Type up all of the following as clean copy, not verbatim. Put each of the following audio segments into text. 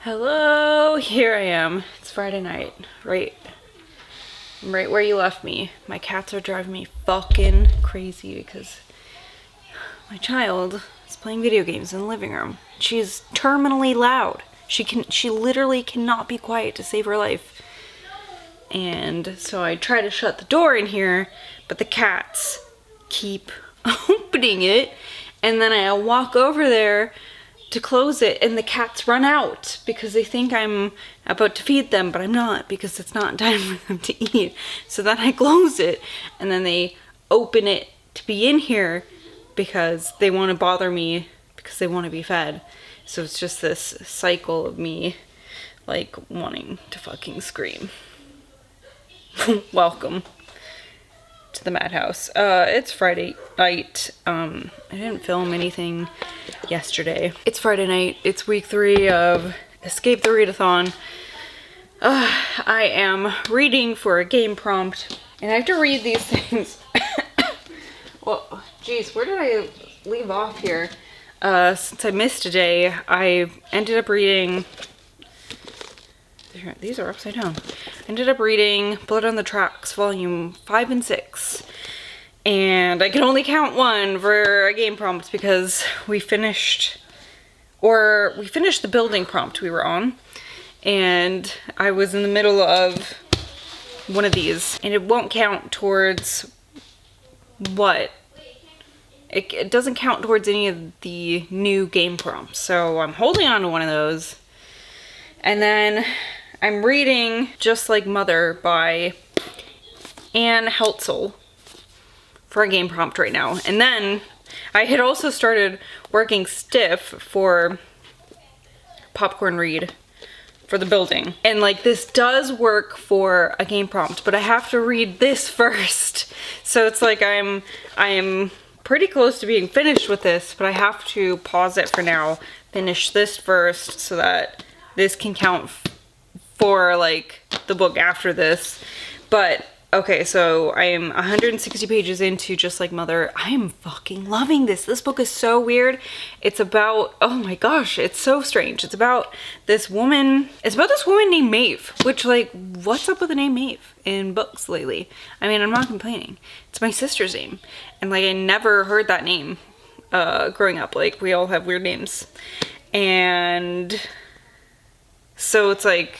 Hello, here I am. It's Friday night, right where you left me. My cats are driving me fucking crazy because my child is playing video games in the living room. She's terminally loud. She literally cannot be quiet to save her life. And so I try to shut the door in here, but the cats keep opening it, and then I walk over there to close it, and the cats run out because they think I'm about to feed them, but I'm not, because it's not time for them to eat. So then I close it, and then they open it to be in here because they want to bother me because they want to be fed. So it's just this cycle of me like wanting to fucking scream. Welcome to the madhouse. It's Friday night. I didn't film anything yesterday. It's Friday night. It's week 3 of Escape the Readathon. I am reading for a game prompt, and I have to read these things. Well, geez, where did I leave off here? Since I missed a day, I ended up reading... These are upside down. I ended up reading Blood on the Tracks, volume 5 and 6. And I can only count 1 for a game prompt because we finished the building prompt we were on. And I was in the middle of one of these. And it won't count towards what? It doesn't count towards any of the new game prompts. So I'm holding on to one of those. And then I'm reading Just Like Mother by Heltzel for a game prompt right now. And then I had also started working stiff for popcorn read for the building. And like, this does work for a game prompt, but I have to read this first. So it's like I am pretty close to being finished with this, but I have to pause it for now, finish this first so that this can count for like the book after this. But okay, so I am 160 pages into Just Like Mother. I am fucking loving this. This book is so weird. It's about, oh my gosh, it's so strange. It's about this woman named Maeve, which, like, what's up with the name Maeve in books lately? I mean, I'm not complaining. It's my sister's name. And like, I never heard that name growing up. Like, we all have weird names. And so it's like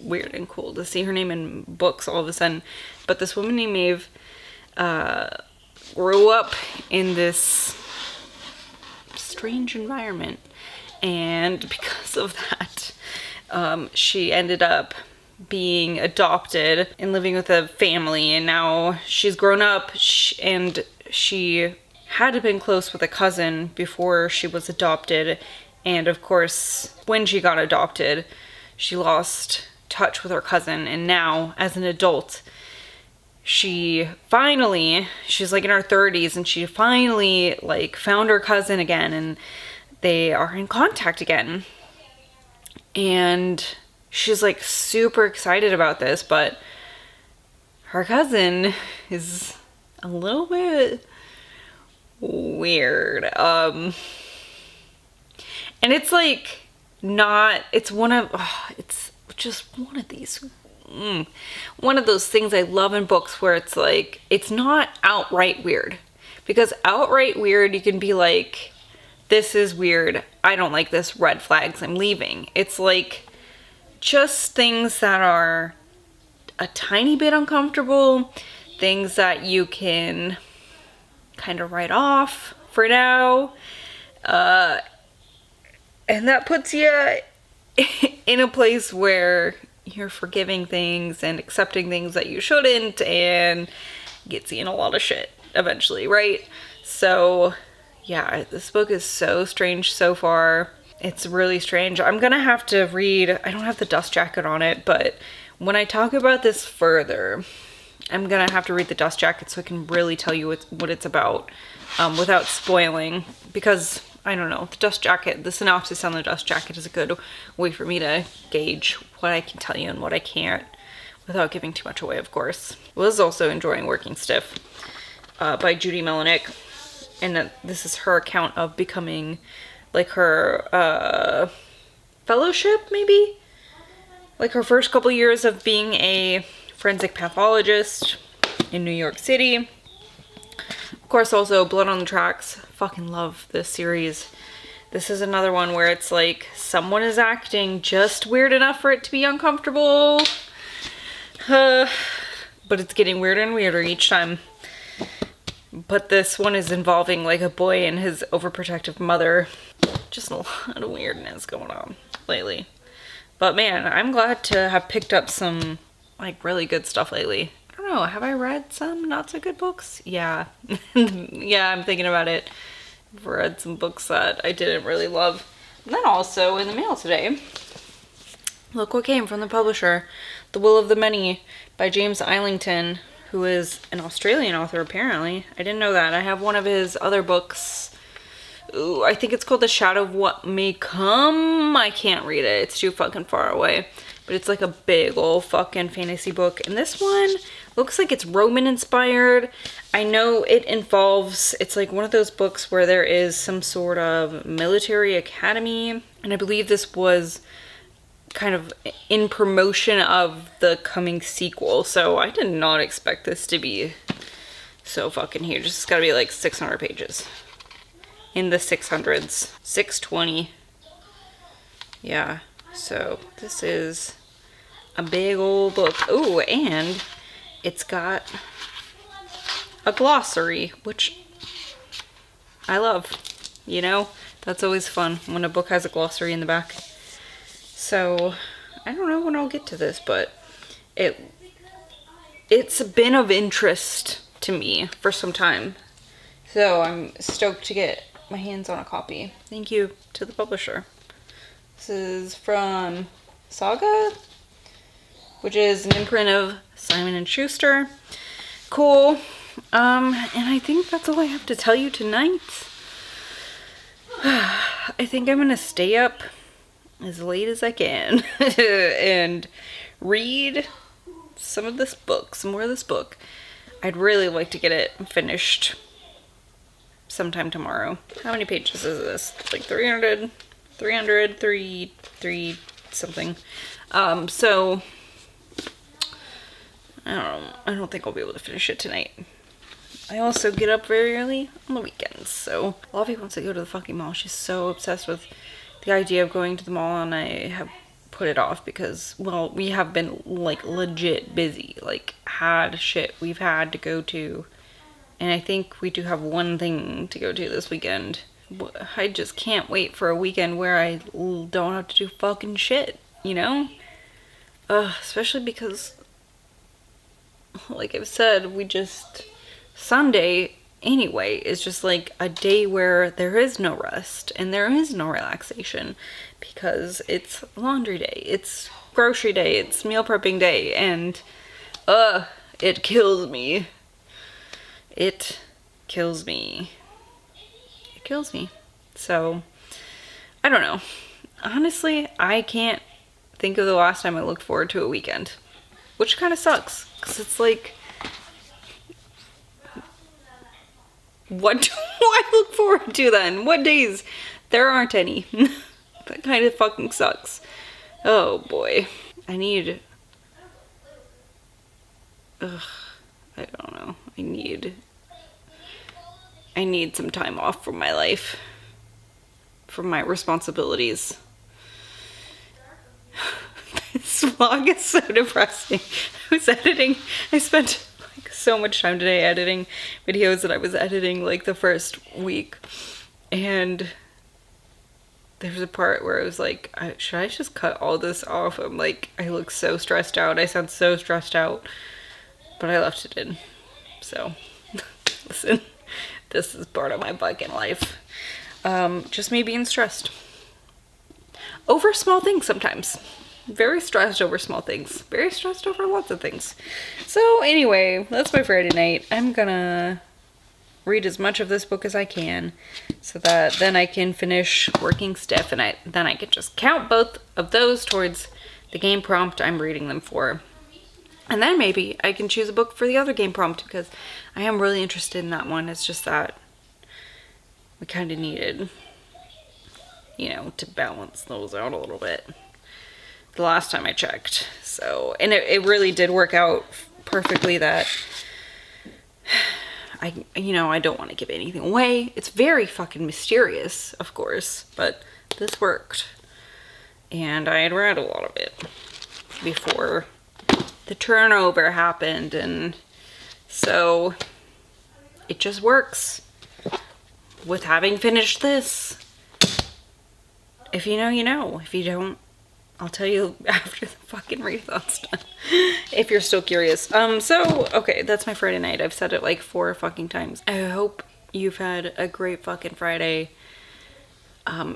weird and cool to see her name in books all of a sudden. But this woman named Maeve grew up in this strange environment, and because of that, she ended up being adopted and living with a family, and now she's grown up, and she had been close with a cousin before she was adopted, and of course when she got adopted she lost touch with her cousin, and now as an adult she's like in her 30s, and she finally like found her cousin again, and they are in contact again, and she's like super excited about this, but her cousin is a little bit weird. And it's like it's just one of these, one of those things I love in books where it's like, it's not outright weird. Because outright weird, you can be like, this is weird, I don't like this, red flags, I'm leaving. It's like, just things that are a tiny bit uncomfortable, things that you can kind of write off for now. And that puts you in a place where you're forgiving things and accepting things that you shouldn't, and gets you in a lot of shit eventually, right? So yeah, this book is so strange so far. It's really strange. I'm gonna have to read, I don't have the dust jacket on it, but when I talk about this further, I'm gonna have to read the dust jacket so I can really tell you what it's about without spoiling, because I don't know, the synopsis on the dust jacket is a good way for me to gauge what I can tell you and what I can't without giving too much away, of course. Was also enjoying Working Stiff by Judy Melinek, and this is her account of becoming like her fellowship, maybe? Like her first couple years of being a forensic pathologist in New York City. Of course, also Blood on the Tracks. Fucking love this series. This is another one where it's like someone is acting just weird enough for it to be uncomfortable. But it's getting weirder and weirder each time. But this one is involving like a boy and his overprotective mother. Just a lot of weirdness going on lately. But man, I'm glad to have picked up some like really good stuff lately. I don't know, have I read some not so good books? Yeah. Yeah, I'm thinking about it. I've read some books that I didn't really love. And then also in the mail today, look what came from the publisher. The Will of the Many by James Islington, who is an Australian author apparently. I didn't know that. I have one of his other books. Ooh, I think it's called The Shadow of What May Come. I can't read it. It's too fucking far away. But it's like a big old fucking fantasy book. And this one looks like it's Roman inspired. I know it involves, it's like one of those books where there is some sort of military academy. And I believe this was kind of in promotion of the coming sequel. So I did not expect this to be so fucking huge. It's gotta be like 600 pages. In the 600s. 620. Yeah. So this is a big old book. Oh, and it's got a glossary, which I love. You know, that's always fun when a book has a glossary in the back. So I don't know when I'll get to this, but it's been of interest to me for some time. So I'm stoked to get my hands on a copy. Thank you to the publisher. This is from Saga, which is an imprint of Simon & Schuster. Cool. And I think that's all I have to tell you tonight. I think I'm gonna stay up as late as I can and read some of this book, some more of this book. I'd really like to get it finished sometime tomorrow. How many pages is this? Like 300, 3 something. So I don't think I'll be able to finish it tonight. I also get up very early on the weekends, so Lovie wants to go to the fucking mall. She's so obsessed with the idea of going to the mall, and I have put it off because, well, we have been like legit busy, like had shit we've had to go to. And I think we do have one thing to go to this weekend. I just can't wait for a weekend where I don't have to do fucking shit, you know? Especially because, like I've said, Sunday anyway is just like a day where there is no rest and there is no relaxation because it's laundry day, it's grocery day, it's meal prepping day, and it kills me. It kills me. It kills me. So, I don't know. Honestly, I can't think of the last time I looked forward to a weekend. Which kind of sucks. Because it's like, what do I look forward to then? What days? There aren't any. That kind of fucking sucks. Oh boy. I don't know. I need some time off from my life. From my responsibilities. This vlog is so depressing. I spent like so much time today editing videos that I was editing like the first week. And there was a part where I was like, should I just cut all this off? I'm like, I look so stressed out. I sound so stressed out. But I left it in. So, listen, this is part of my fucking life. Just me being stressed. Over small things sometimes. Very stressed over small things. Very stressed over lots of things. So anyway, that's my Friday night. I'm gonna read as much of this book as I can so that then I can finish working stiff, and then I can just count both of those towards the game prompt I'm reading them for. And then maybe I can choose a book for the other game prompt because I am really interested in that one. It's just that we kind of needed, you know, to balance those out a little bit the last time I checked. So, and it really did work out perfectly that I don't want to give anything away. It's very fucking mysterious, of course, but this worked. And I had read a lot of it before the turnover happened, and so it just works with having finished this. If you know, you know. If you don't, I'll tell you after the fucking readathon's done. If you're still curious. So, okay, that's my Friday night. I've said it like 4 fucking times. I hope you've had a great fucking Friday.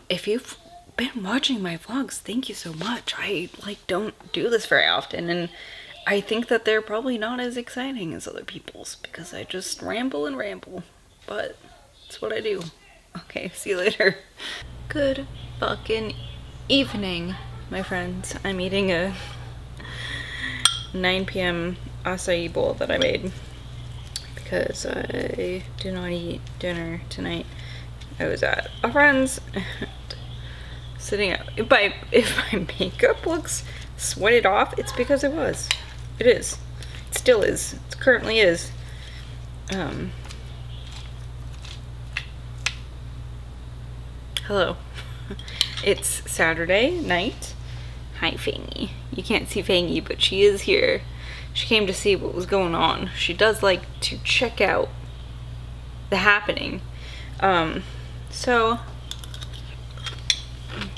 If you've been watching my vlogs, thank you so much. I, like, don't do this very often, and I think that they're probably not as exciting as other people's because I just ramble and ramble. But it's what I do. Okay, see you later. Good fucking evening, my friends. I'm eating a 9 p.m. acai bowl that I made because I did not eat dinner tonight. I was at a friend's sitting out. If my makeup looks sweated off, it's because it was. It is. It still is. It currently is. Hello. It's Saturday night. Hi, Fangy. You can't see Fangy, but she is here. She came to see what was going on. She does like to check out the happening. So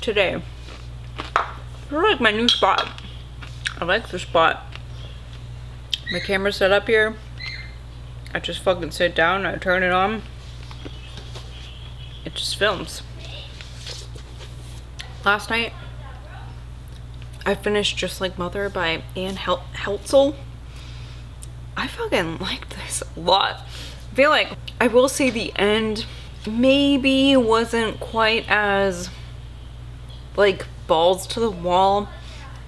today, I like my new spot. I like the spot. My camera's set up here. I just fucking sit down, I turn it on. It just films. Last night, I finished Just Like Mother by Heltzel. I fucking liked this a lot. I feel like, I will say the end maybe wasn't quite as, like, balls to the wall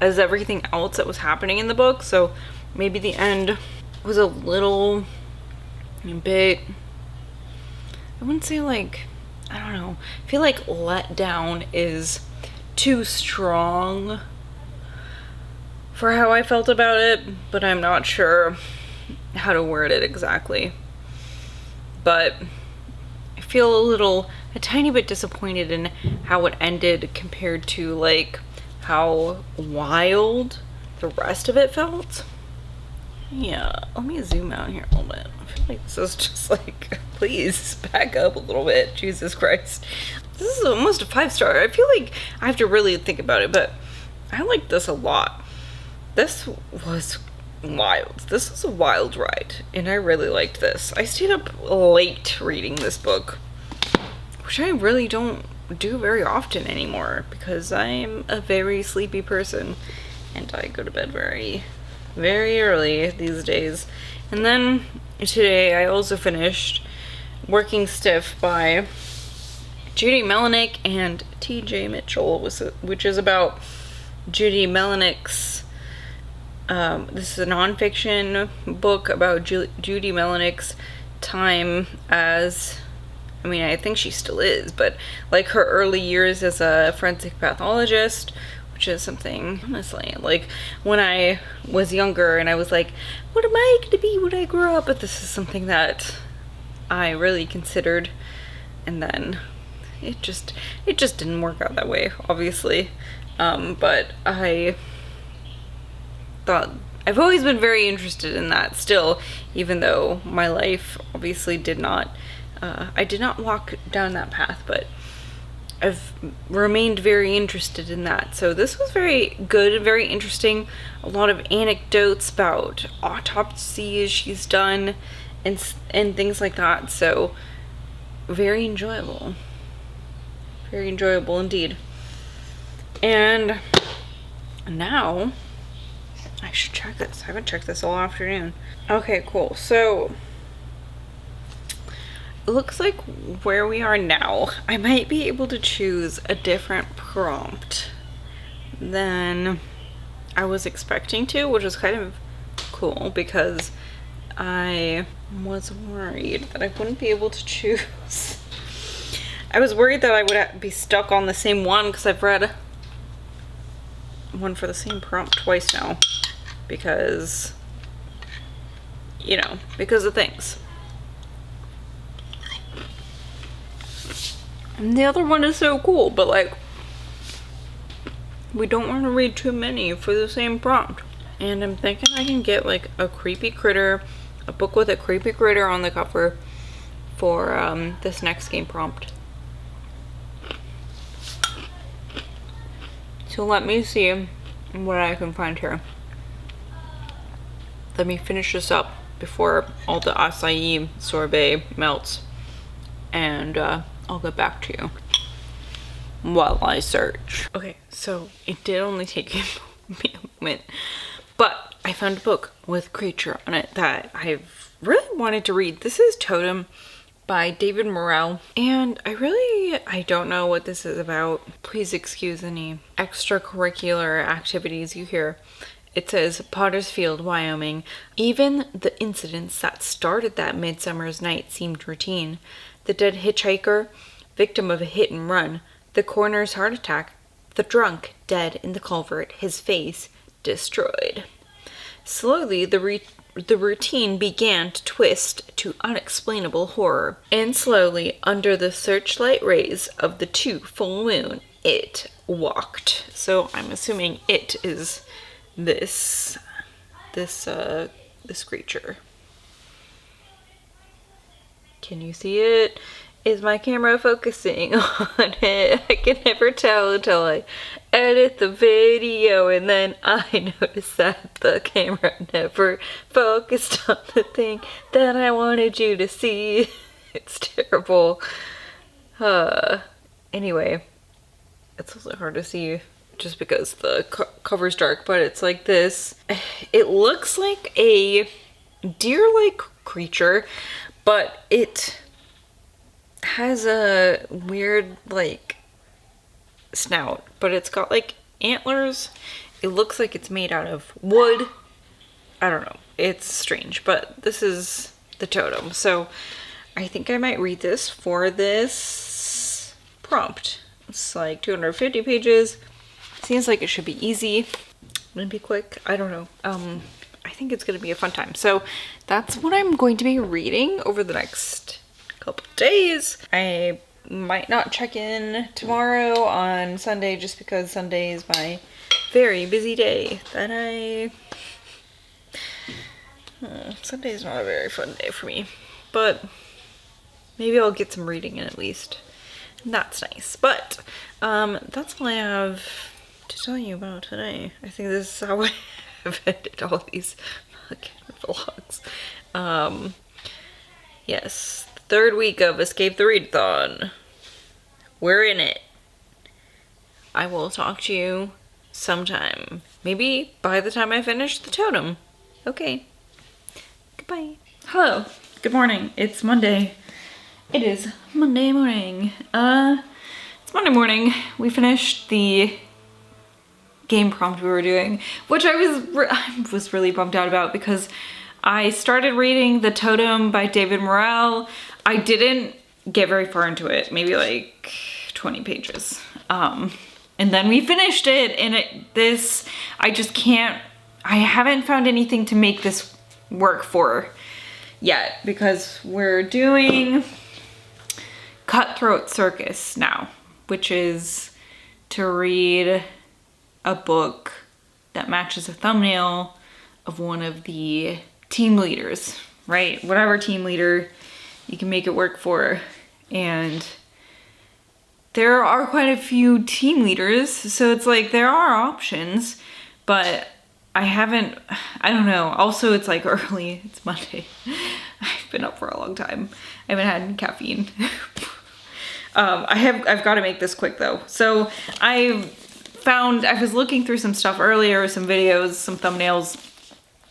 as everything else that was happening in the book. So maybe the end was a little bit, I wouldn't say like, I don't know. I feel like let down is too strong for how I felt about it, but I'm not sure how to word it exactly. But I feel a tiny bit disappointed in how it ended compared to like how wild the rest of it felt. Yeah, let me zoom out here a little bit. I feel like this is just like, please back up a little bit. Jesus Christ. This is almost a 5-star. I feel like I have to really think about it, but I like this a lot. This was wild. This was a wild ride, and I really liked this. I stayed up late reading this book, which I really don't do very often anymore because I'm a very sleepy person, and I go to bed very, very early these days. And then today I also finished Working Stiff by Judy Melinek and T.J. Mitchell, which is about Judy Melinek's, this is a nonfiction book about Judy Melinek's time as, I mean, I think she still is, but like her early years as a forensic pathologist, which is something, honestly, like when I was younger and I was like, what am I going to be when I grow up? But this is something that I really considered, and then it just didn't work out that way, obviously. But I thought, I've always been very interested in that still, even though my life obviously did not, I did not walk down that path, but I've remained very interested in that. So this was very good and very interesting. A lot of anecdotes about autopsies she's done and things like that. So very enjoyable. Very enjoyable indeed. And now I should check this. I haven't checked this all afternoon. Okay, cool. So it looks like where we are now, I might be able to choose a different prompt than I was expecting to, which is kind of cool because I was worried that I wouldn't be able to choose. I was worried that I would be stuck on the same one because I've read one for the same prompt twice now because, you know, because of things. And the other one is so cool, but like, we don't want to read too many for the same prompt. And I'm thinking I can get like a creepy critter, a book with a creepy critter on the cover for this next game prompt. So let me see what I can find here. Let me finish this up before all the acai sorbet melts, and I'll get back to you while I search. Okay, so it did only take me a moment, but I found a book with creature on it that I've really wanted to read. This is Totem by David Morrell, and I don't know what this is about. Please excuse any extracurricular activities you hear. It says, Pottersfield, Wyoming. Even the incidents that started that midsummer's night seemed routine. The dead hitchhiker, victim of a hit and run. The coroner's heart attack. The drunk, dead in the culvert, his face destroyed. Slowly, the routine began to twist to unexplainable horror. And slowly, under the searchlight rays of the 2 full moon, it walked. So I'm assuming it is this creature. Can you see it? Is my camera focusing on it? I can never tell until I edit the video, and then I notice that the camera never focused on the thing that I wanted you to see. It's terrible. Anyway, it's also hard to see just because the cover's dark, but it's like this. It looks like a deer-like creature, but it has a weird like snout, but it's got like antlers. It looks like it's made out of wood. I don't know, it's strange, but this is the totem, so I think I might read this for this prompt. It's like 250 pages. Seems like it should be easy. Maybe quick, I don't know. I think it's gonna be a fun time. So that's what I'm going to be reading over the next couple days. I might not check in tomorrow on Sunday just because Sunday is my very busy day that Sunday is not a very fun day for me, but maybe I'll get some reading in at least. And that's nice. But that's all I have to tell you about today. I think this is how I have ended all these fucking vlogs. Yes, third week of Escape the Readathon. We're in it. I will talk to you sometime. Maybe by the time I finish the totem. Okay. Goodbye. Hello. Good morning. It's Monday. It is Monday morning. It's Monday morning. We finished the game prompt we were doing, which I was really bummed out about because I started reading The Totem by David Morrell. I didn't get very far into it, maybe like 20 pages. And then we finished it, and I haven't found anything to make this work for yet because we're doing Cutthroat Circus now, which is to read a book that matches a thumbnail of one of the team leaders, right? Whatever team leader you can make it work for. And there are quite a few team leaders, so it's like there are options, but I don't know. Also, it's like early, it's Monday. I've been up for a long time. I haven't had caffeine. I've got to make this quick though. So I was looking through some stuff earlier, some videos, some thumbnails.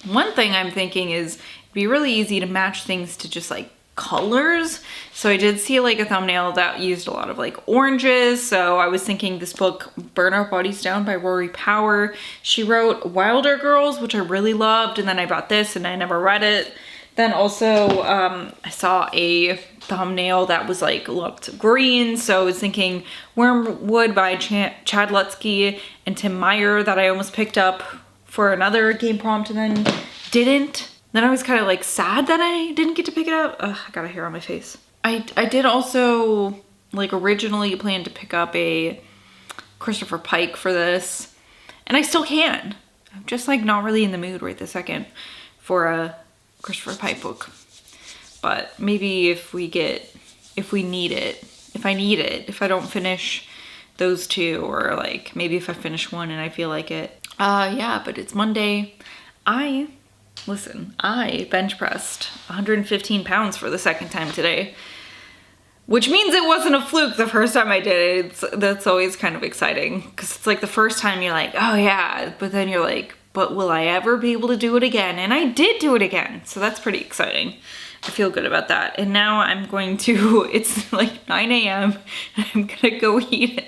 One thing I'm thinking is it'd be really easy to match things to just like colors. So I did see like a thumbnail that used a lot of like oranges. So I was thinking this book, Burn Our Bodies Down by Rory Power. She wrote Wilder Girls, which I really loved. And then I bought this and I never read it. Then also, I saw a thumbnail that was like, looked green. So I was thinking Wormwood by Chad Lutsky and Tim Meyer that I almost picked up for another game prompt and then didn't. Then I was kind of like sad that I didn't get to pick it up. Ugh, I got a hair on my face. I did also like originally plan to pick up a Christopher Pike for this, and I still can. I'm just like not really in the mood right this second for a Christopher Pike book. But maybe if I need it, if I don't finish those two, or like maybe if I finish one and I feel like it. Yeah, but it's Monday. I bench pressed 115 pounds for the second time today. Which means it wasn't a fluke the first time I did it. That's always kind of exciting. Because it's like the first time you're like, oh yeah. But then you're like, but will I ever be able to do it again? And I did do it again. So that's pretty exciting. I feel good about that. And now I'm going to, it's like 9 a.m. and I'm gonna go eat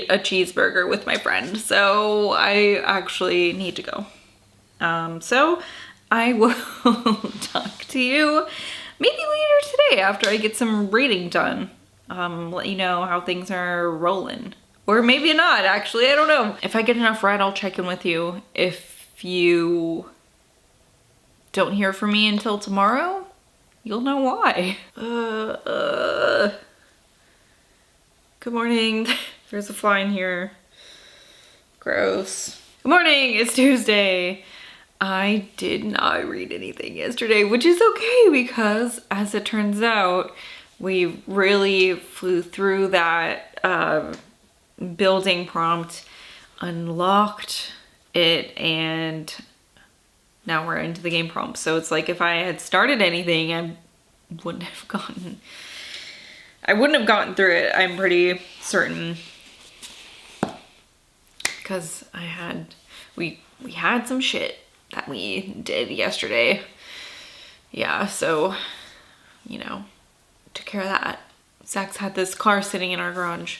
a cheeseburger with my friend. So I actually need to go. So I will talk to you maybe later today after I get some reading done. Let you know how things are rolling. Or maybe not, actually, I don't know. If I get enough read, I'll check in with you. If you don't hear from me until tomorrow, you'll know why. Good morning. There's a fly in here. Gross. Good morning, it's Tuesday. I did not read anything yesterday, which is okay because, as it turns out, we really flew through that building prompt, unlocked it, and now we're into the game prompt. So it's like if I had started anything, I wouldn't have gotten through it, I'm pretty certain. Because we had some shit that we did yesterday. Yeah, so, took care of that. Zach's had this car sitting in our garage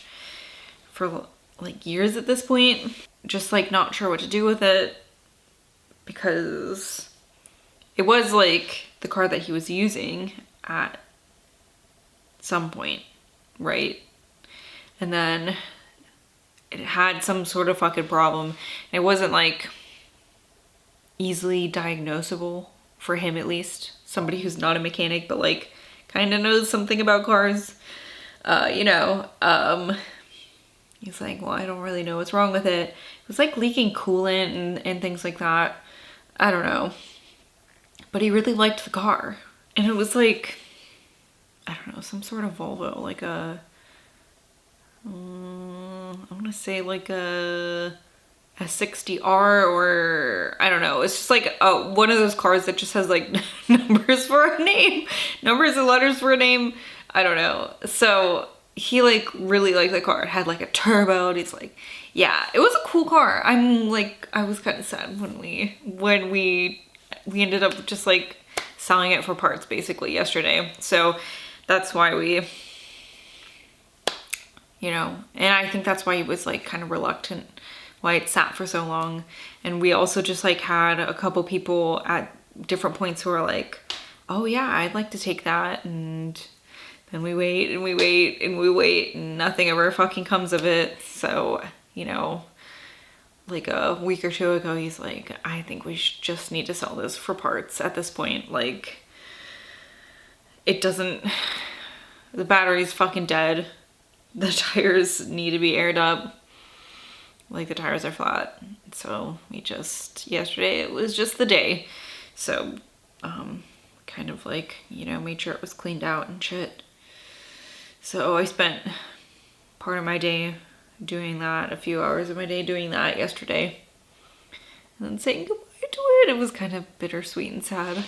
for like years at this point. Just like not sure what to do with it because it was like the car that he was using at some point, right? And then it had some sort of fucking problem. And it wasn't like easily diagnosable for him, at least. Somebody who's not a mechanic but like kind of knows something about cars. He's like, well, I don't really know what's wrong with it. It was like leaking coolant and things like that. I don't know. But he really liked the car. And it was like, I don't know, some sort of Volvo, like a, I want to say like a 60R, or I don't know. It's just like one of those cars that just has like numbers for a name, numbers and letters for a name. I don't know. So he like really liked the car. It had like a turbo, and he's like, yeah, it was a cool car. I was kind of sad when we ended up just like selling it for parts basically yesterday. So that's why we, and I think that's why he was like kind of reluctant, why it sat for so long. And we also just like had a couple people at different points who were like, oh yeah, I'd like to take that. And then we wait and we wait and we wait and nothing ever fucking comes of it. So, like a week or two ago, he's like, I think we just need to sell this for parts at this point. Like, the battery's fucking dead. The tires need to be aired up. Like, the tires are flat. So yesterday it was just the day. So, kind of like, made sure it was cleaned out and shit. So I spent part of my day doing that, a few hours of my day doing that yesterday. And then saying goodbye to it. It was kind of bittersweet and sad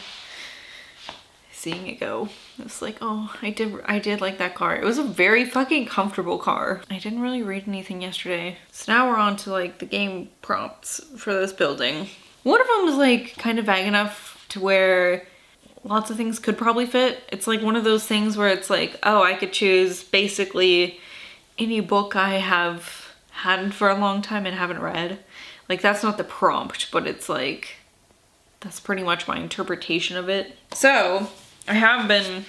seeing it go. It was like, oh, I did like that car. It was a very fucking comfortable car. I didn't really read anything yesterday. So now we're on to like the game prompts for this building. One of them was like kind of vague enough to where lots of things could probably fit. It's like one of those things where it's like, oh, I could choose basically any book I have had for a long time and haven't read. Like, that's not the prompt, but it's like, that's pretty much my interpretation of it. So I have been,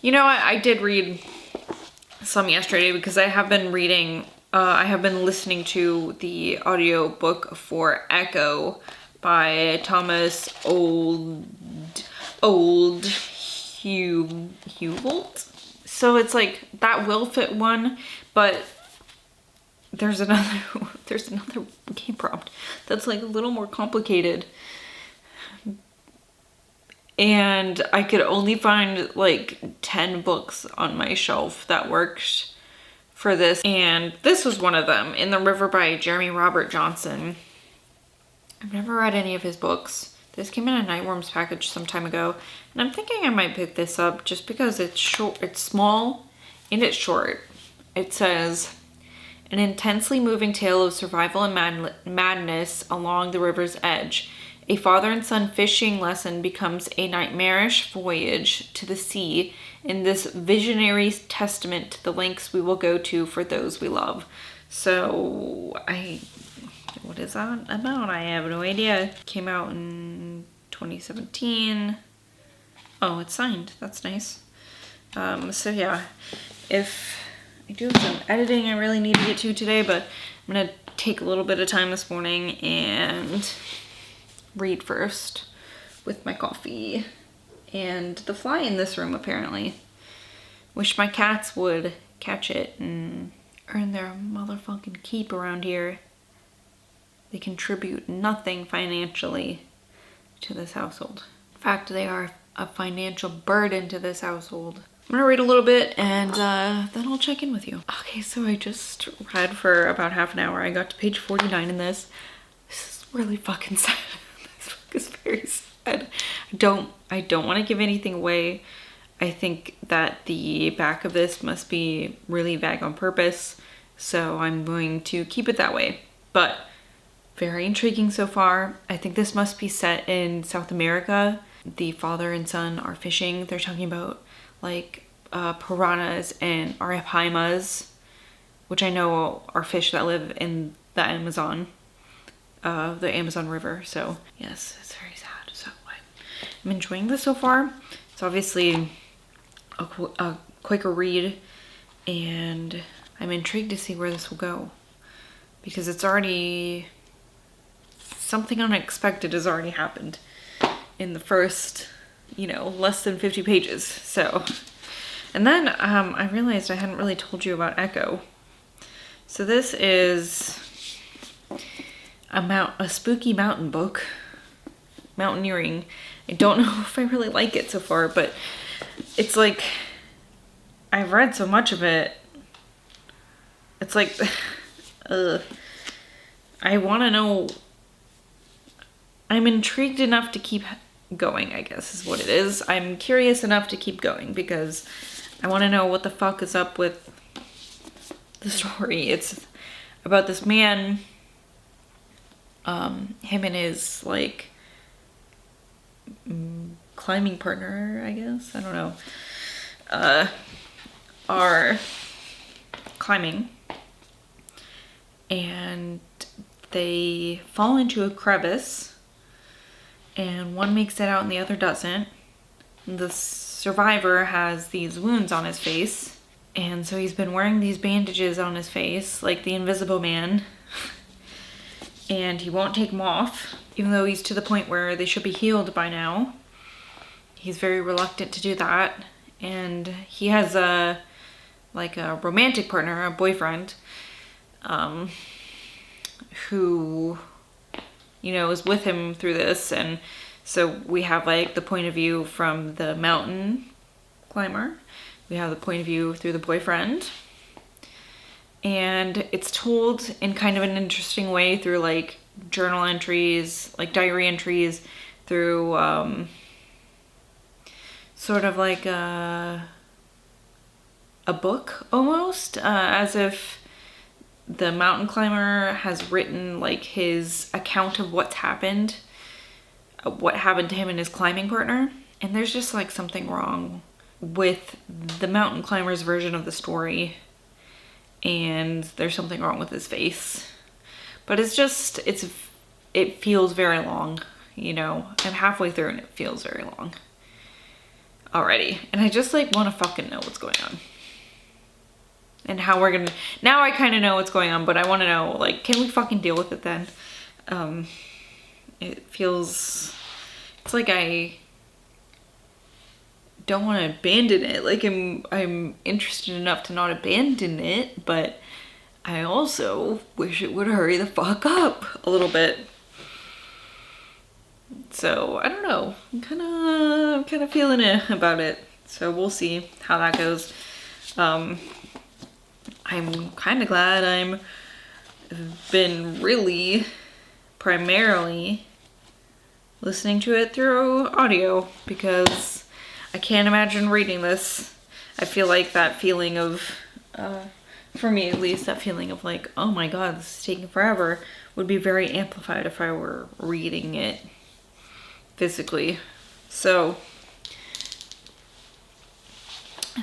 you know what, I did read some yesterday because I have been reading, I have been listening to the audio book for Echo by Thomas Heuvelt. So it's like that will fit one, but there's another game prompt that's like a little more complicated. And I could only find like 10 books on my shelf that worked for this. And this was one of them, In the River by Jeremy Robert Johnson. I've never read any of his books. This came in a Nightworms package some time ago. And I'm thinking I might pick this up just because it's short, it's small, and it's short. It says, an intensely moving tale of survival and madness along the river's edge. A father and son fishing lesson becomes a nightmarish voyage to the sea in this visionary testament to the lengths we will go to for those we love. So, what is that about? I have no idea. Came out in 2017. Oh, it's signed. That's nice. So yeah, if I do have some editing I really need to get to today, but I'm gonna take a little bit of time this morning and read first with my coffee. And the fly in this room apparently. Wish my cats would catch it and earn their motherfucking keep around here. They contribute nothing financially to this household. In fact, they are a financial burden to this household. I'm gonna read a little bit and then I'll check in with you. Okay, so I just read for about half an hour. I got to page 49 in this. This is really fucking sad. This book is very sad. I don't want to give anything away. I think that the back of this must be really vague on purpose, so I'm going to keep it that way. But very intriguing so far. I think this must be set in South America. The father and son are fishing. They're talking about like piranhas and arapaimas, which I know are fish that live in the Amazon River. So yes, it's very sad. So I'm enjoying this so far. It's obviously a quicker read, and I'm intrigued to see where this will go, because it's already, something unexpected has already happened in the first, less than 50 pages. So, and then I realized I hadn't really told you about Echo. So this is a spooky mountain book, mountaineering. I don't know if I really like it so far, but it's like, I've read so much of it. It's like, I want to know. I'm intrigued enough to keep going, I guess is what it is. I'm curious enough to keep going because I want to know what the fuck is up with the story. It's about this man, him and his like climbing partner, I guess, I don't know, are climbing, and they fall into a crevice, and one makes it out and the other doesn't. The survivor has these wounds on his face, and so he's been wearing these bandages on his face like the Invisible Man, and he won't take them off even though he's to the point where they should be healed by now. He's very reluctant to do that, and he has a romantic partner, a boyfriend, who is with him through this. And so we have like the point of view from the mountain climber, we have the point of view through the boyfriend, and it's told in kind of an interesting way through like journal entries, like diary entries, through sort of like a book almost, as if the mountain climber has written like his account of what happened to him and his climbing partner. And there's just like something wrong with the mountain climber's version of the story, and there's something wrong with his face. But it feels very long. you know, I'm halfway through and it feels very long already. And I just like want to fucking know what's going on. And how we're gonna, now I kind of know what's going on, but I want to know, like, can we fucking deal with it then? It feels, it's like I don't want to abandon it. Like I'm interested enough to not abandon it, but I also wish it would hurry the fuck up a little bit. So I don't know, I'm kind of feeling it about it. So we'll see how that goes. I'm kind of glad I've been really primarily listening to it through audio, because I can't imagine reading this. I feel like that feeling of, for me at least, that feeling of like, oh my god, this is taking forever, would be very amplified if I were reading it physically. So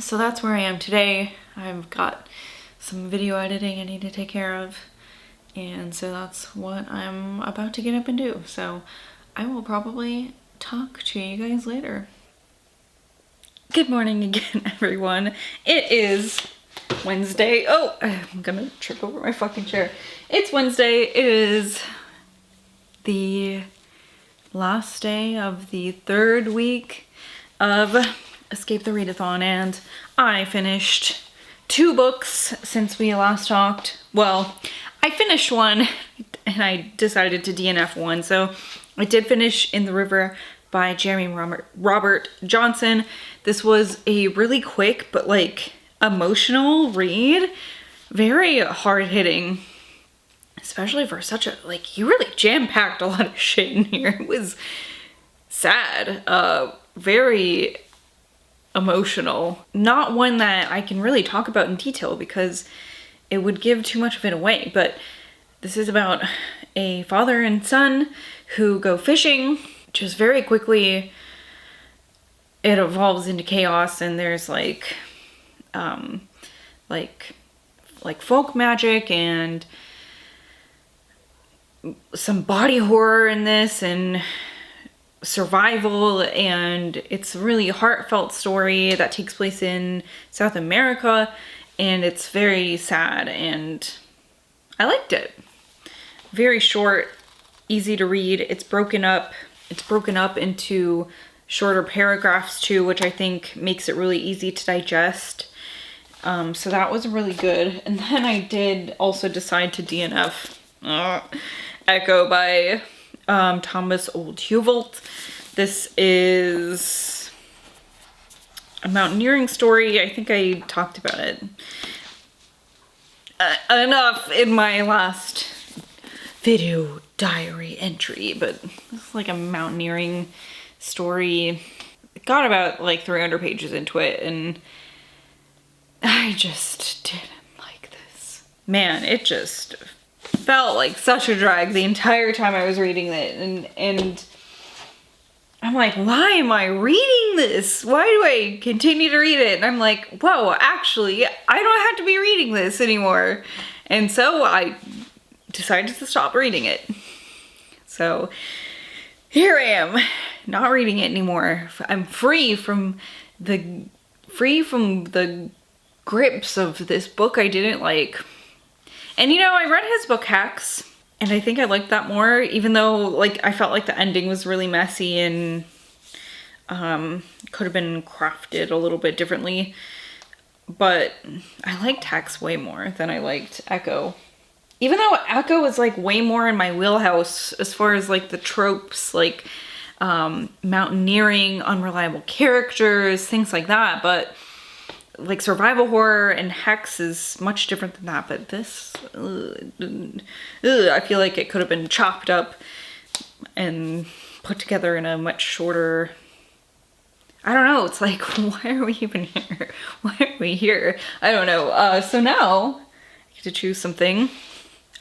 that's where I am today. I've got some video editing I need to take care of, and so that's what I'm about to get up and do. So I will probably talk to you guys later. Good morning again, everyone. It is Wednesday. Oh, I'm gonna trip over my fucking chair. It's Wednesday. It is the last day of the 3rd week of Escape the Readathon, and I finished 2 books since we last talked. Well, I finished one and I decided to DNF one. So I did finish In the River by Jeremy Robert Johnson. This was a really quick but like emotional read. Very hard hitting, especially for such a, like, you really jam-packed a lot of shit in here. It was sad, very emotional. Not one that I can really talk about in detail because it would give too much of it away, but this is about a father and son who go fishing. Just very quickly it evolves into chaos, and there's like folk magic and some body horror in this, and survival, and it's a really heartfelt story that takes place in South America, and it's very sad, and I liked it. Very short, easy to read. It's broken up into shorter paragraphs too, which I think makes it really easy to digest. So that was really good. And then I did also decide to DNF Echo by Thomas Olde Heuvelt. This is a mountaineering story. I think I talked about it enough in my last video diary entry, but it's like a mountaineering story. It got about like 300 pages into it, and I just didn't like this. Man, it just felt like such a drag the entire time I was reading it, and I'm like, why am I reading this? Why do I continue to read it? And I'm like, whoa, actually, I don't have to be reading this anymore. And so I decided to stop reading it. So here I am, not reading it anymore. I'm free from the grips of this book I didn't like. And you know, I read his book Hacks, and I think I liked that more, even though like I felt like the ending was really messy and could have been crafted a little bit differently. But I liked Hacks way more than I liked Echo. Even though Echo is like way more in my wheelhouse as far as like the tropes, like mountaineering, unreliable characters, things like that. But like survival horror and Hex is much different than that. But this, I feel like it could have been chopped up and put together in a much shorter, I don't know. It's like, why are we even here? Why are we here? I don't know. So now I get to choose something.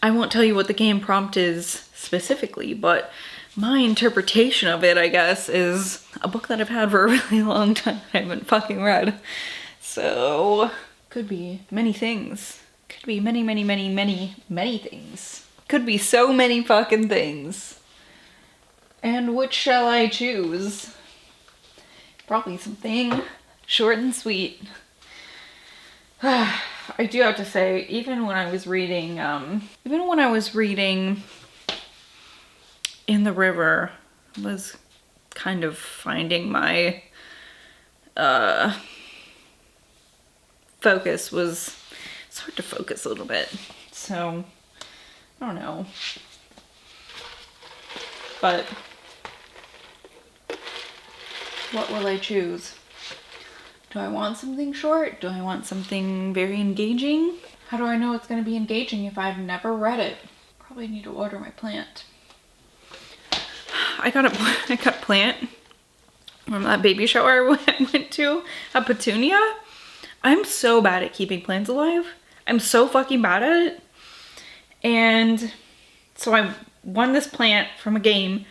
I won't tell you what the game prompt is specifically, but my interpretation of it, I guess, is a book that I've had for a really long time I haven't fucking read. So, could be many things. Could be many, many, many, many, many things. Could be so many fucking things. And which shall I choose? Probably something short and sweet. I do have to say, even when I was reading In the River, I was kind of finding my focus was, it's hard to focus a little bit. So, I don't know. But what will I choose? Do I want something short? Do I want something very engaging? How do I know it's going to be engaging if I've never read it? Probably need to water my plant. I got a plant from that baby shower I went to, a petunia. I'm so bad at keeping plants alive. I'm so fucking bad at it. And so I won this plant from a game,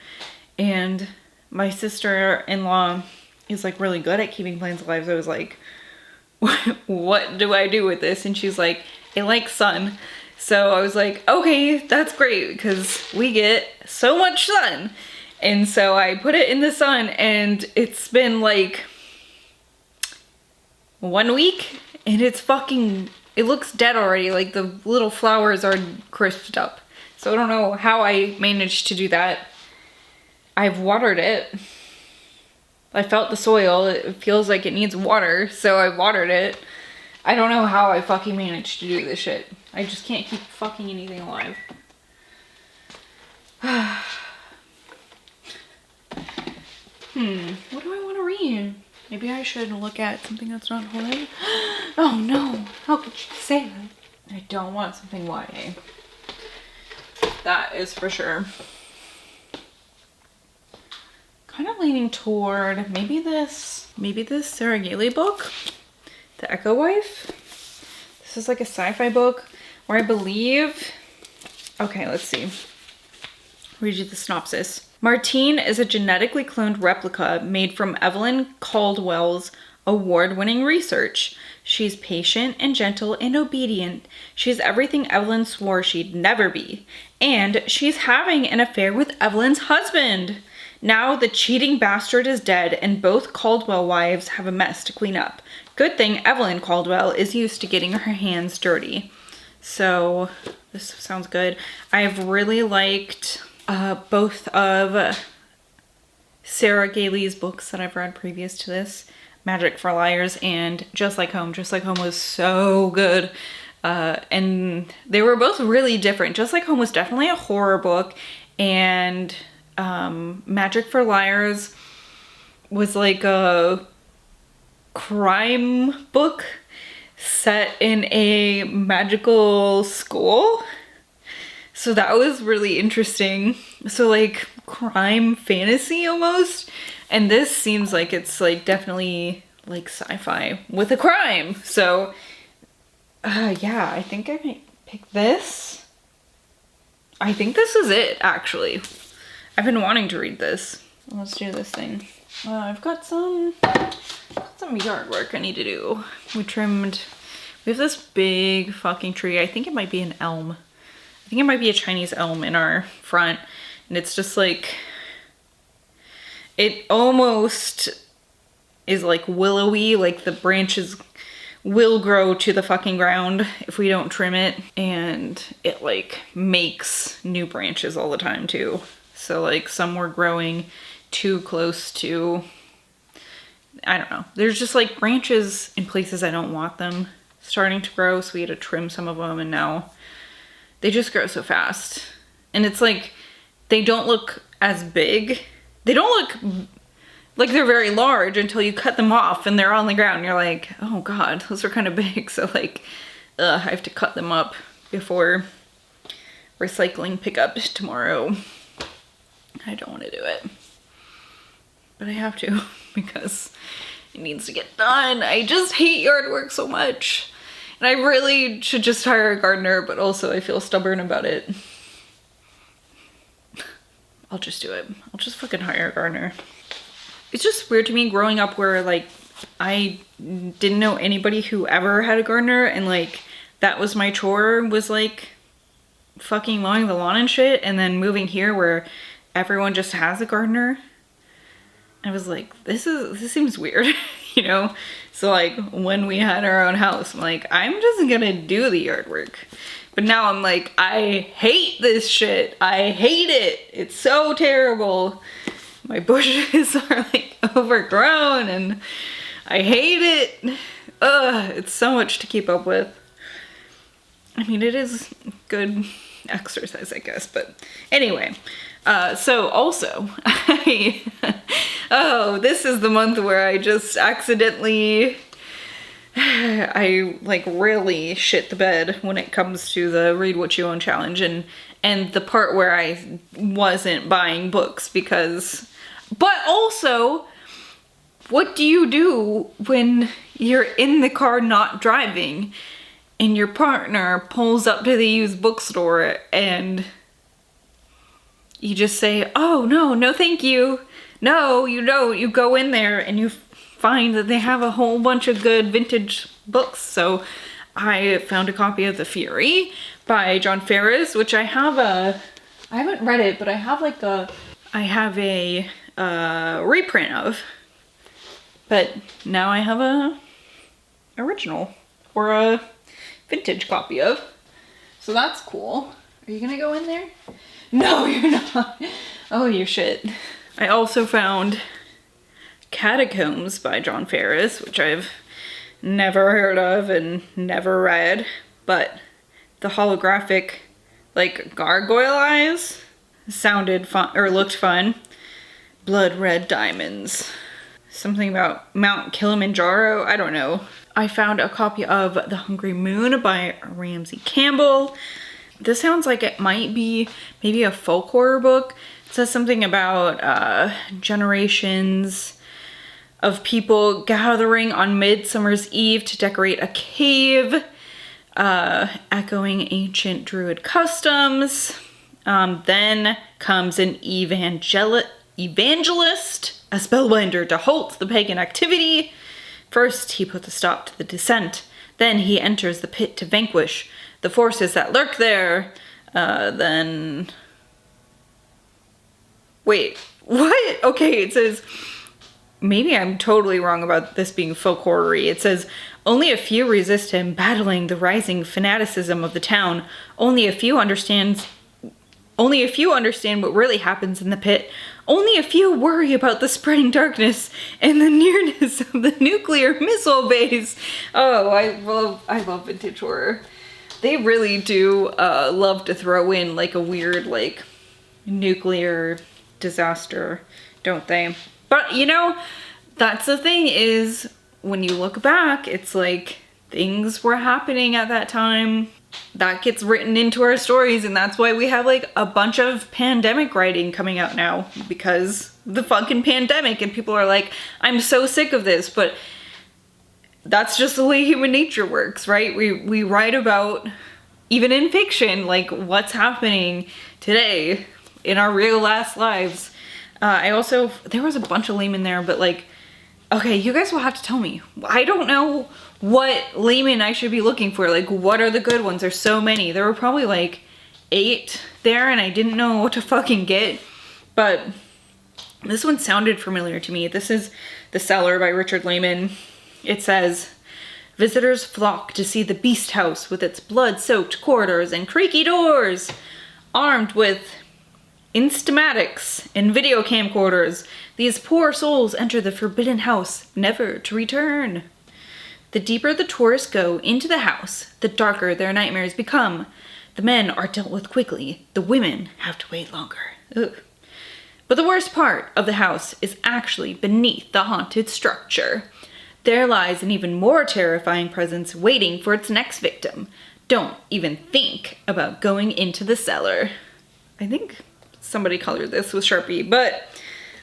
and my sister-in-law is like really good at keeping plants alive. So I was like, what do I do with this? And she's like, it likes sun. So I was like, okay, that's great because we get so much sun. And so I put it in the sun, and it's been like 1 week, and it's fucking, it looks dead already. Like the little flowers are crisped up. So I don't know how I managed to do that. I've watered it. I felt the soil. It feels like it needs water, so I watered it. I don't know how I fucking managed to do this shit. I just can't keep fucking anything alive. What do I want to read? Maybe I should look at something that's not horror. Oh no, how could you say that? I don't want something YA. That is for sure. Kind of leaning toward maybe this Sarah Gailey book, The Echo Wife. This is like a sci-fi book where I believe, okay, let's see. Read you the synopsis. Martine is a genetically cloned replica made from Evelyn Caldwell's award-winning research. She's patient and gentle and obedient. She's everything Evelyn swore she'd never be. And she's having an affair with Evelyn's husband. Now the cheating bastard is dead, and both Caldwell wives have a mess to clean up. Good thing Evelyn Caldwell is used to getting her hands dirty. So this sounds good. I've really liked both of Sarah Gailey's books that I've read previous to this, Magic for Liars and Just Like Home. Just Like Home was so good. And they were both really different. Just Like Home was definitely a horror book, and Magic for Liars was like a crime book set in a magical school. So that was really interesting. So like crime fantasy almost. And this seems like it's like definitely like sci-fi with a crime. So yeah, I think I might pick this. I think this is it actually. I've been wanting to read this. Let's do this thing. I've got some yard work I need to do. We have this big fucking tree. I think it might be an elm. I think it might be a Chinese elm in our front. And it's just like, it almost is like willowy, like the branches will grow to the fucking ground if we don't trim it. And it like makes new branches all the time too. So like some were growing too close to, I don't know. There's just like branches in places I don't want them starting to grow. So we had to trim some of them, and now they just grow so fast. And it's like, they don't look as big. They don't look like they're very large until you cut them off and they're on the ground. You're like, oh God, those are kind of big. So like, I have to cut them up before recycling pickup tomorrow. I don't want to do it, but I have to because it needs to get done. I just hate yard work so much. And I really should just hire a gardener, but also I feel stubborn about it. I'll just do it. I'll just fucking hire a gardener. It's just weird to me growing up where like I didn't know anybody who ever had a gardener, and like that was my chore, was like fucking mowing the lawn and shit. And then moving here where everyone just has a gardener. I was like, this seems weird, you know? So like when we had our own house, I'm like, I'm just gonna do the yard work. But now I'm like, I hate this shit. I hate it. It's so terrible. My bushes are like overgrown and I hate it. Ugh, it's so much to keep up with. I mean, it is good exercise, I guess, but anyway. So also, oh, this is the month where I just accidentally, I like really shit the bed when it comes to the Read What You Own challenge and the part where I wasn't buying books because, but also, what do you do when you're in the car not driving and your partner pulls up to the used bookstore and you just say, oh, no, thank you. No, you don't. You go in there and you find that they have a whole bunch of good vintage books. So I found a copy of The Fury by John Ferris, which I haven't read it, but I have a reprint of. But now I have a original or a vintage copy of. So that's cool. Are you gonna go in there? No, you're not. Oh, you shit. I also found Catacombs by John Ferris, which I've never heard of and never read, but the holographic, like, gargoyle eyes sounded fun, or looked fun. Blood Red Diamonds. Something about Mount Kilimanjaro, I don't know. I found a copy of The Hungry Moon by Ramsey Campbell. This sounds like it might be maybe a folk horror book. It says something about generations of people gathering on Midsummer's Eve to decorate a cave, echoing ancient druid customs. Then comes an evangelist, a spellbinder to halt the pagan activity. First, he puts a stop to the descent. Then he enters the pit to vanquish the forces that lurk there. Then... Wait, what? Okay, it says... Maybe I'm totally wrong about this being folk horror-y. It says, only a few resist him, battling the rising fanaticism of the town. Only a few understand what really happens in the pit. Only a few worry about the spreading darkness and the nearness of the nuclear missile base. Oh, I love vintage horror. They really do love to throw in like a weird like nuclear disaster, don't they? But you know, that's the thing is when you look back, it's like things were happening at that time. That gets written into our stories, and that's why we have like a bunch of pandemic writing coming out now, because the fucking pandemic, and people are like, I'm so sick of this, but that's just the way human nature works, right? We write about, even in fiction, like what's happening today in our real last lives. There was a bunch of lame in there, but like, okay, you guys will have to tell me. I don't know what layman I should be looking for. Like, what are the good ones? There's so many. There were probably like 8 there and I didn't know what to fucking get. But this one sounded familiar to me. This is The Cellar by Richard Lehman. It says, visitors flock to see the beast house with its blood-soaked corridors and creaky doors. Armed with instamatics and video camcorders, these poor souls enter the forbidden house, never to return. The deeper the tourists go into the house, the darker their nightmares become. The men are dealt with quickly, the women have to wait longer. Ugh. But the worst part of the house is actually beneath the haunted structure. There lies an even more terrifying presence waiting for its next victim. Don't even think about going into the cellar. I think somebody colored this with Sharpie, but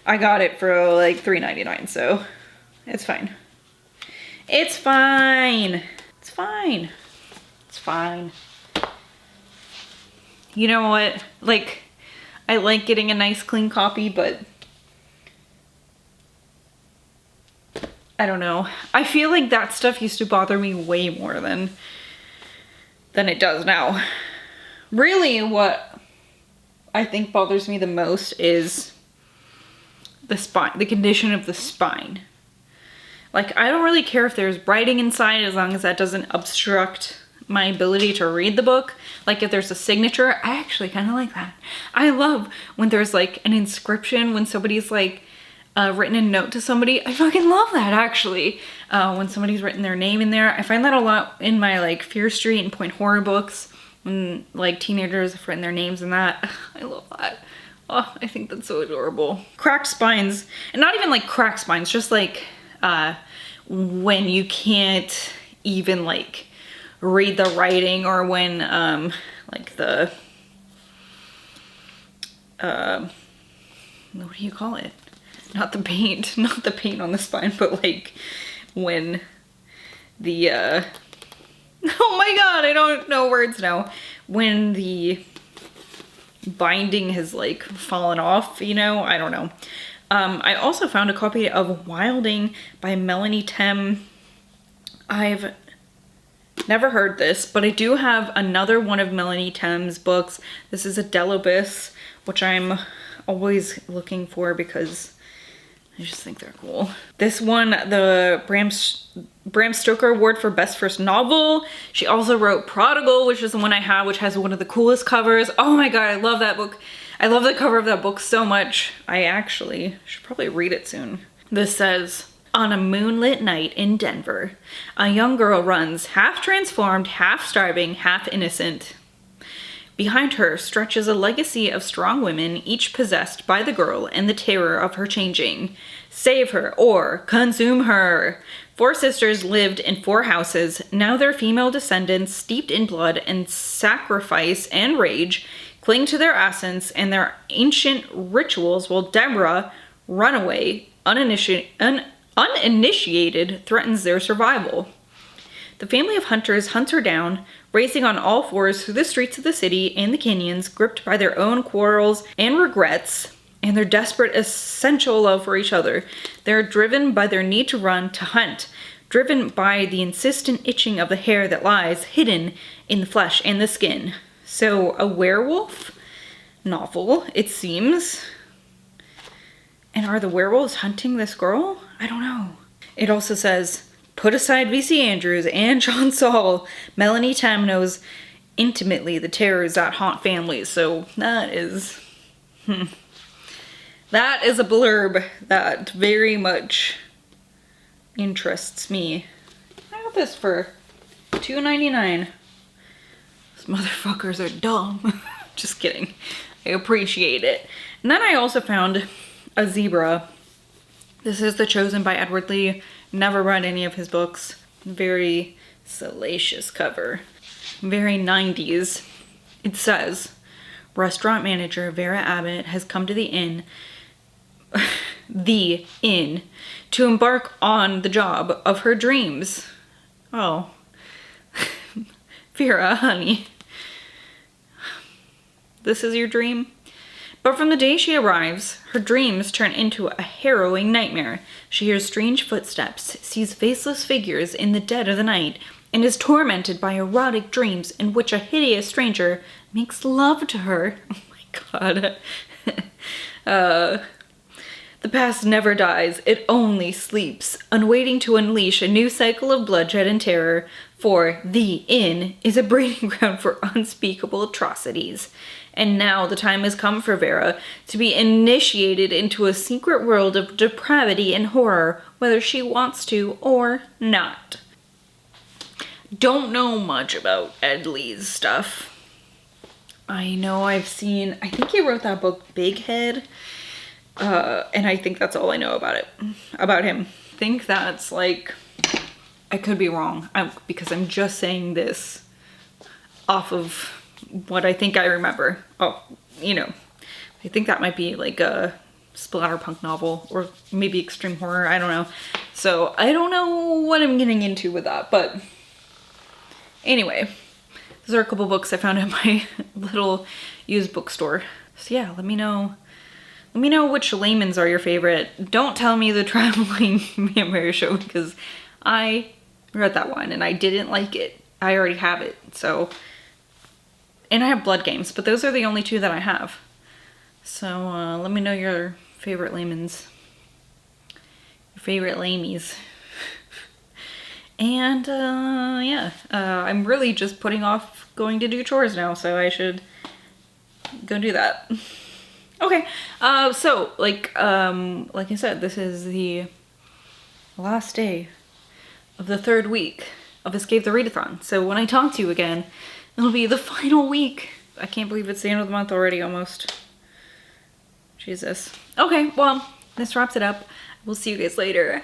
I got it for like $3.99, so it's fine. It's fine. It's fine. It's fine. You know what? Like, I like getting a nice clean copy, but I don't know. I feel like that stuff used to bother me way more than it does now. Really, what I think bothers me the most is the spine, the condition of the spine. Like, I don't really care if there's writing inside as long as that doesn't obstruct my ability to read the book. Like, if there's a signature, I actually kind of like that. I love when there's like an inscription, when somebody's like written a note to somebody. I fucking love that, actually. When somebody's written their name in there. I find that a lot in my like Fear Street and Point horror books, when like teenagers have written their names in that. I love that. Oh, I think that's so adorable. Cracked spines, and not even like cracked spines, just like when you can't even like read the writing, or when like the what do you call it? Not the paint on the spine, but like when the oh my god, I don't know words now. When the binding has like fallen off, you know, I don't know. I also found a copy of Wilding by Melinek. I've never heard this, but I do have another one of Melanek's books. This is a Delobis, which I'm always looking for because I just think they're cool. This one, the Bram Stoker Award for Best First Novel. She also wrote Prodigal, which is the one I have, which has one of the coolest covers. Oh my god, I love that book. I love the cover of that book so much. I actually should probably read it soon. This says, on a moonlit night in Denver, a young girl runs, half transformed, half starving, half innocent. Behind her stretches a legacy of strong women, each possessed by the girl and the terror of her changing. Save her or consume her. 4 sisters lived in 4 houses. Now their female descendants, steeped in blood and sacrifice and rage, cling to their essence and their ancient rituals, while Deborah, runaway, uninitiated, threatens their survival. The family of hunters hunts her down, racing on all 4s through the streets of the city and the canyons, gripped by their own quarrels and regrets and their desperate essential love for each other. They are driven by their need to run, to hunt, driven by the insistent itching of the hair that lies hidden in the flesh and the skin. So, a werewolf novel, it seems. And are the werewolves hunting this girl? I don't know. It also says, put aside V.C. Andrews and John Saul, Melinek knows intimately the terrors that haunt families. So that is, that is a blurb that very much interests me. I got this for $2.99. These motherfuckers are dumb. Just kidding. I appreciate it. And then I also found a zebra. This is The Chosen by Edward Lee. Never read any of his books. Very salacious cover. Very 90s. It says, restaurant manager Vera Abbott has come to the inn, to embark on the job of her dreams. Oh. Vera, honey. This is your dream? But from the day she arrives, her dreams turn into a harrowing nightmare. She hears strange footsteps, sees faceless figures in the dead of the night, and is tormented by erotic dreams in which a hideous stranger makes love to her. Oh my god. The past never dies, it only sleeps, unwaiting to unleash a new cycle of bloodshed and terror, for the inn is a breeding ground for unspeakable atrocities. And now the time has come for Vera to be initiated into a secret world of depravity and horror, whether she wants to or not. Don't know much about Ed Lee's stuff. I know I've seen, I think he wrote that book Big Head, and I think that's all I know about him. I think that's like, I could be wrong, because I'm just saying this off of what I think I remember. Oh, you know, I think that might be like a splatterpunk novel or maybe extreme horror, I don't know. So I don't know what I'm getting into with that, but anyway, those are a couple books I found at my little used bookstore. So yeah, let me know which layman's are your favorite. Don't tell me the Traveling Vampire Show, because I read that one and I didn't like it. I already have it, so. And I have Blood Games, but those are the only 2 that I have. So let me know your favorite lamens. Your favorite lamies. And yeah, I'm really just putting off going to do chores now, so I should go do that. Okay, so like I said, this is the last day of the 3rd week of Escape the Readathon. So when I talk to you again, it'll be the final week. I can't believe it's the end of the month already, almost. Jesus. Okay, well, this wraps it up. We'll see you guys later.